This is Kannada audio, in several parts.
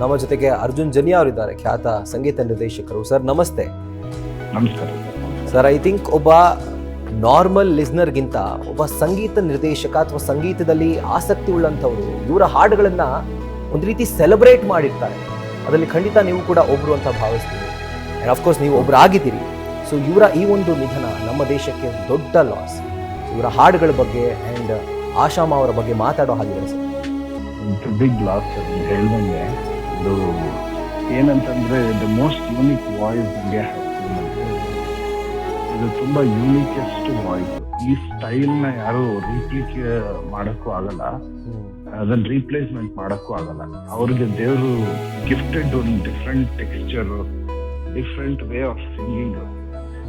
ನಮ್ಮ ಜೊತೆಗೆ ಅರ್ಜುನ್ ಜನಿಯಾ ಅವರಿದ್ದಾರೆ, ಖ್ಯಾತ ಸಂಗೀತ ನಿರ್ದೇಶಕರು. ಸರ್ ನಮಸ್ತೆ. ನಮಸ್ಕಾರ ಸರ್, ಐ ಥಿಂಕ್ ಒಬ್ಬ ನಾರ್ಮಲ್ ಲಿಸ್ನರ್ಗಿಂತ ಒಬ್ಬ ಸಂಗೀತ ನಿರ್ದೇಶಕ ಅಥವಾ ಸಂಗೀತದಲ್ಲಿ ಆಸಕ್ತಿ ಉಳ್ಳಂಥವ್ರು ಇವರ ಹಾಡುಗಳನ್ನ ಒಂದು ರೀತಿ ಸೆಲೆಬ್ರೇಟ್ ಮಾಡಿರ್ತಾರೆ. ಅದರಲ್ಲಿ ಖಂಡಿತ ನೀವು ಕೂಡ ಒಬ್ರು ಅಂತ ಭಾವಿಸ್ತೀವಿ. ಆ್ಯಂಡ್ ಅಫ್ಕೋರ್ಸ್ ನೀವು ಒಬ್ರು ಆಗಿದ್ದೀರಿ. ಸೊ ಇವರ ಈ ಒಂದು ನಿಧನ ನಮ್ಮ ದೇಶಕ್ಕೆ ದೊಡ್ಡ ಲಾಸ್. ಇವರ ಹಾಡುಗಳ ಬಗ್ಗೆ ಆ್ಯಂಡ್ ಆಶಾಮ ಅವರ ಬಗ್ಗೆ ಮಾತಾಡೋ ಹಾಗಿದೆ ಸರ್. ಬಿಗ್ ಲಾಸ್ ಹೇಳ್ದಂಗೆ ಇದು ಏನಂತಂದ್ರೆ the most unique voice India. ಇದು ತುಂಬಾ ಯೂನಿಕೆಸ್ಟ್ ವಾಯ್ಸ್. ಈ ಸ್ಟೈಲ್ನ ಯಾರು ರೀಪ್ಲಿಕೆ ಮಾಡಕ್ಕೂ ಆಗಲ್ಲ, ಅದನ್ನ ರೀಪ್ಲೇಸ್ಮೆಂಟ್ ಮಾಡಕ್ಕೂ ಆಗಲ್ಲ. ಅವ್ರಿಗೆ ದೇವರು ಗಿಫ್ಟೆಡ್ ಒಂದು different texture, different way of singing.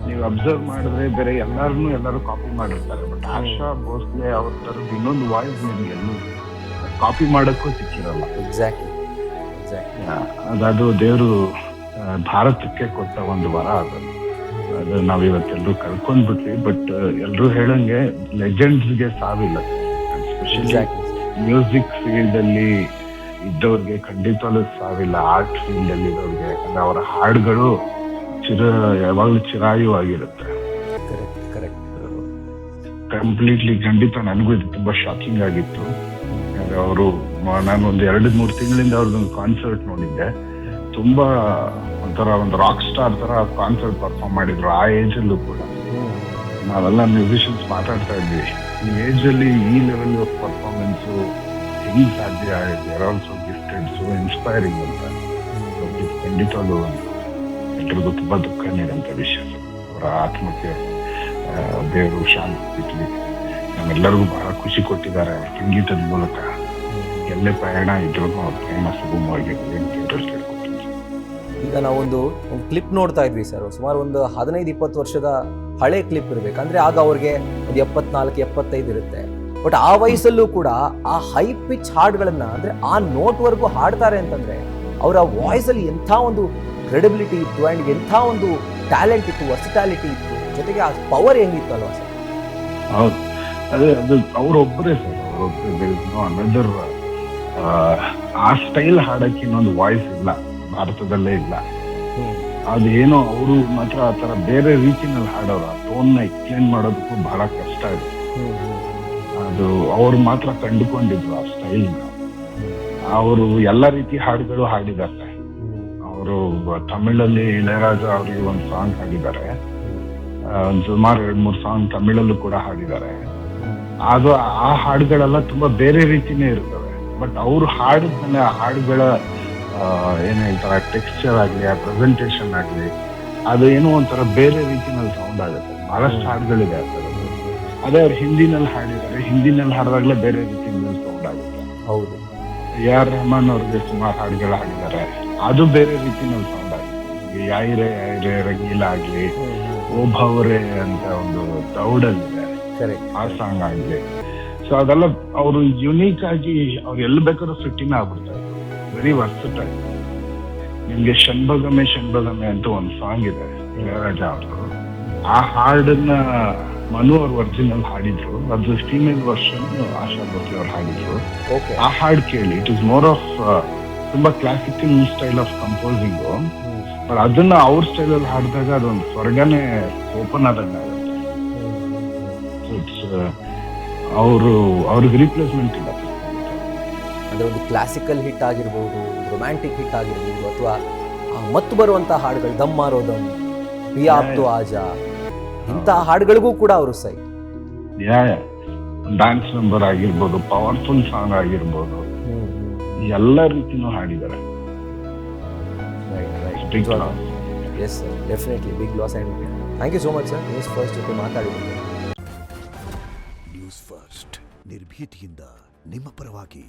ನೀವು ಅಬ್ಸರ್ವ್ ಮಾಡಿದ್ರೆ ಬೇರೆ ಎಲ್ಲರೂ ಕಾಪಿ ಮಾಡಿರ್ತಾರೆ, ಬಟ್ ಆಶಾ ಭೋಸ್ಲೆ ಅವ್ರ ತರದ್ದು ಇನ್ನೊಂದು ವಾಯ್ಸ್ ನಿಮ್ಗೆ ಎಲ್ಲೂ ಕಾಪಿ ಮಾಡಕ್ಕೂ ಸಿಕ್ಕಿರಲ್ಲ. ಎಕ್ಸಾಕ್ಟ್ಲಿ. ಅದು ದೇವರು ಭಾರತಕ್ಕೆ ಕೊಟ್ಟ ಒಂದು ವರ. ಅದು ನಾವಿವತ್ತೆಲ್ಲರೂ ಕಳ್ಕೊಂಡ್ಬಿಟ್ವಿ. ಬಟ್ ಎಲ್ರು ಹೇಳಂಗೆ ಲೆಜೆಂಡ್ಸ್ಗೆ ಸಾವಿಲ್ಲ. ಎಸ್ಪೆಷಲಿ ಮ್ಯೂಸಿಕ್ ಫೀಲ್ಡ್ ಅಲ್ಲಿ ಇದ್ದವ್ರಿಗೆ ಖಂಡಿತವಾಗ್ಲೂ ಸಾವಿಲ್ಲ. ಆರ್ಟ್ ಫೀಲ್ಡ್ ಅಲ್ಲಿ ಇರೋರಿಗೆ, ಯಾಕಂದ್ರೆ ಅವರ ಹಾಡುಗಳು ಯಾವಾಗ್ಲೂ ಚಿರಾಯುವಾಗಿರುತ್ತೆ. ಕಂಪ್ಲೀಟ್ಲಿ ಖಂಡಿತ ನನಗೂ ಇದು ತುಂಬಾ ಶಾಕಿಂಗ್ ಆಗಿತ್ತು. ಅವರು ನಾನು ಒಂದು 2-3 ತಿಂಗಳಿಂದ ಅವ್ರದ್ದೊಂದು ಕಾನ್ಸರ್ಟ್ ನೋಡಿದ್ದೆ. ತುಂಬಾ ಒಂಥರ ಒಂದು ರಾಕ್ ಸ್ಟಾರ್ ತರ ಕಾನ್ಸರ್ಟ್ ಪರ್ಫಾರ್ಮ್ ಮಾಡಿದ್ರು. ಆ ಏಜ್ ಅಲ್ಲೂ ಕೂಡ ನಾವೆಲ್ಲ ಮ್ಯೂಸಿಷಿಯನ್ಸ್ ಮಾತಾಡ್ತಾ ಇದ್ವಿ, ಈ ಏಜ್ ಅಲ್ಲಿ ಈ ಲೆವೆಲ್ ಆಫ್ ಪರ್ಫಾರ್ಮೆನ್ಸ್ ಹೆಂಗ್ ಸಾಧ್ಯ ಆಗಿದೆ. ಆಲ್ಸೋ ಗಿಫ್ಟೆಡ್, ಸೊ ಇನ್ಸ್ಪೈರಿಂಗ್ ಅಂತ. ಖಂಡಿತವಾಗ್ಲೂ ಎಲ್ರಿಗೂ ತುಂಬಾ ದುಃಖ ನೀಡಂತ ವಿಷಯ. ಅವರ ಆತ್ಮಕ್ಕೆ ದೇವರು ಶಾಂತಿ ಸಿಗ್ಲಿ. ನಮ್ಮೆಲ್ಲರಿಗೂ ಬಹಳ ಖುಷಿ ಕೊಟ್ಟಿದ್ದಾರೆ ಅವ್ರ ಸಂಗೀತದ ಮೂಲಕ. ಎಲ್ಲೇ ಪ್ರಯಾಣ ಇದ್ರು ಅವ್ರ ಪ್ರಯಾಣ ಸುಗಮವಾಗಿರಲಿ ಅಂತ ಕೇಳ್ಕೊತೀನಿ. ಈಗ ನಾವೊಂದು ಕ್ಲಿಪ್ ನೋಡ್ತಾ ಇದ್ವಿ ಸರ್, ಸುಮಾರು ಒಂದು 15-20 ವರ್ಷದ ಹಳೆ ಕ್ಲಿಪ್ ಇರಬೇಕಂದ್ರೆ ಆಗ ಅವ್ರಿಗೆ ಒಂದು 74-75 ಇರುತ್ತೆ. ಬಟ್ ಆ ವಯಸ್ಸಲ್ಲೂ ಕೂಡ ಆ ಹೈ ಪಿಚ್ ಹಾಡುಗಳನ್ನ ಅಂದ್ರೆ ಆ ನೋಟ್ವರೆಗೂ ಹಾಡ್ತಾರೆ ಅಂತಂದ್ರೆ ಅವರ ವಾಯ್ಸ್ ಅಲ್ಲಿ ಎಂಥ ಒಂದು ಕ್ರೆಡಿಬಿಲಿಟಿ ಇತ್ತು ಆ್ಯಂಡ್ ಎಂಥ ಒಂದು ಟ್ಯಾಲೆಂಟ್ ಇತ್ತು, ವರ್ಸಿಟಾಲಿಟಿ ಇತ್ತು, ಜೊತೆಗೆ ಆ ಪವರ್ ಹೆಂಗಿತ್ತು ಅಲ್ವಾ ಸರ್? ಹೌದು, ಅದು ಅವರೊಬ್ಬರೇ ಸರ್, ಅವರೊಬ್ಬರೇ. ಅನದರ್ ಆ ಸ್ಟೈಲ್ ಹಾಡಕ್ಕೆ ಇನ್ನೊಂದು ವಾಯ್ಸ್ ಇಲ್ಲ, ಭಾರತದಲ್ಲೇ ಇಲ್ಲ. ಅದೇನೋ ಅವರು ಮಾತ್ರ ಆ ತರ ಬೇರೆ ರೀತಿನಲ್ಲಿ ಹಾಡೋರು. ಆ ಟೋನ್ ನ ಎಕ್ಸ್ಪ್ಲೇನ್ ಮಾಡೋದಕ್ಕೂ ಬಹಳ ಕಷ್ಟ ಇದೆ. ಅದು ಅವ್ರು ಮಾತ್ರ ಕಂಡುಕೊಂಡಿದ್ರು ಆ ಸ್ಟೈಲ್ ನ. ಅವರು ಎಲ್ಲ ರೀತಿ ಹಾಡುಗಳು ಹಾಡಿದ್ದಾರೆ. ಅವರು ತಮಿಳಲ್ಲಿ ಇಳೆಯರಾಜ ಅವರಿಗೆ ಒಂದು ಸಾಂಗ್ ಹಾಡಿದ್ದಾರೆ, ಸುಮಾರು 2-3 ಸಾಂಗ್ ತಮಿಳಲ್ಲೂ ಕೂಡ ಹಾಡಿದ್ದಾರೆ. ಅದು ಆ ಹಾಡುಗಳೆಲ್ಲ ತುಂಬಾ ಬೇರೆ ರೀತಿನೇ ಇರ್ತವೆ. ಬಟ್ ಅವ್ರು ಹಾಡಿದ್ಮೇಲೆ ಆ ಹಾಡುಗಳ ಏನ್ ಹೇಳ್ತಾರೆ, ಟೆಕ್ಸ್ಚರ್ ಆಗ್ಲಿ, ಆ ಪ್ರೆಸೆಂಟೇಶನ್ ಆಗ್ಲಿ, ಅದು ಏನೋ ಒಂಥರ ಬೇರೆ ರೀತಿನಲ್ಲಿ ಸೌಂಡ್ ಆಗುತ್ತೆ. ಬಹಳಷ್ಟು ಹಾಡುಗಳಿದೆ ಆ ಥರದ್ದು. ಅದೇ ಅವ್ರು ಹಿಂದಿನಲ್ಲಿ ಹಾಡಿದ್ದಾರೆ, ಹಿಂದಿನಲ್ಲಿ ಹಾಡಿದಾಗಲೇ ಬೇರೆ ರೀತಿಯಲ್ಲಿ ಸೌಂಡ್ ಆಗುತ್ತೆ. ಹೌದು. AR ರೆಹಮಾನ್ ಅವ್ರಿಗೆ ಸುಮಾರು ಹಾಡುಗಳು ಹಾಡಿದ್ದಾರೆ, ಅದು ಬೇರೆ ರೀತಿನಲ್ಲಿ ಸೌಂಡ್ ಆಗುತ್ತೆ. ಯಾಯಿರೆ ರಂಗೀಲ ಆಗ್ಲಿ, ಓಭವರೇ ಅಂತ ಒಂದು ದೌಡಲ್ಲಿದೆ, ಆ ಸಾಂಗ್ ಆಗ್ಲಿ. ಸೊ ಅದೆಲ್ಲ ಅವರು ಯುನೀಕ್ ಆಗಿ ಅವ್ರು ಎಲ್ಲಿ ಬೇಕಾದ್ರೂ ಫಿಟ್ಟಿಂಗ್ ಆಗ್ಬಿಡ್ತಾರೆ. Very versatile. ನಿಮ್ಗೆ ಶಣ್ಬಗಮೆ ಅಂತ ಒಂದು ಸಾಂಗ್ ಇದೆ ಇಳೆಯರಾಜ ಅವರು. ಆ ಹಾಡನ್ನ ಮನು ಅವ್ರ ಒರಿಜಿನಲ್ ಹಾಡಿದ್ರು, ಅದು ಫೀಮೇಲ್ ವರ್ಷನ್ ಆಶಾ ಭೋಸ್ಲೆ ಅವ್ರು ಹಾಡಿದ್ರು. ಆ ಹಾಡು ಕೇಳಿ, ಇಟ್ ಇಸ್ ಮೋರ್ ಆಫ್ ತುಂಬಾ classical style of composing. But ಅದನ್ನ ಅವ್ರ ಸ್ಟೈಲ್ ಅಲ್ಲಿ ಹಾಡಿದಾಗ ಅದೊಂದು ಸ್ವರ್ಗನೇ ಓಪನ್ ಆದಂಗ ಆಗುತ್ತೆ. ಇಟ್ಸ್ ಅವ್ರಿಗೆ ರಿಪ್ಲೇಸ್ಮೆಂಟ್ ಇಲ್ಲ. ಅಂದ್ರೆ ಒಂದು ಕ್ಲಾಸಿಕಲ್ ಹಿಟ್ ಆಗಿರ್ಬೋದು, ರೊಮ್ಯಾಂಟಿಕ್ ಹಿಟ್ ಆಗಿರ್ಬೋದು, ಅಥವಾ ಮತ್ತು ಬರುವಂತಹ ಹಾಡುಗಳು ದಮ್ಮಾರೋ ದಮ್, ಪಿಯಾ ಅಬ್ ತೋ ಆಜಾ, ಇಂತಹ ಹಾಡುಗಳಿಗೂ ಕೂಡ ಅವರು ಸೈ. ಡ್ಯಾನ್ಸ್ ನಂಬರ್ ಆಗಿರ್ಬೋದು, ಪವರ್ಫುಲ್ ಸಾಂಗ್ ಆಗಿರ್ಬೋದು, ಎಲ್ಲ ರೀತಿನೂ ಹಾಡಿದ್ದಾರೆ. Yes sir, definitely big loss. And thank you so much sir, news first ಜೊತೆ ಮಾತಾಡಿದ್ದೀವಿ. ನ್ಯೂಸ್ ಫಸ್ಟ್ ನಿರ್ಭೀತಿಯಿಂದ ನಿಮ್ಮ ಪರವಾಗಿ.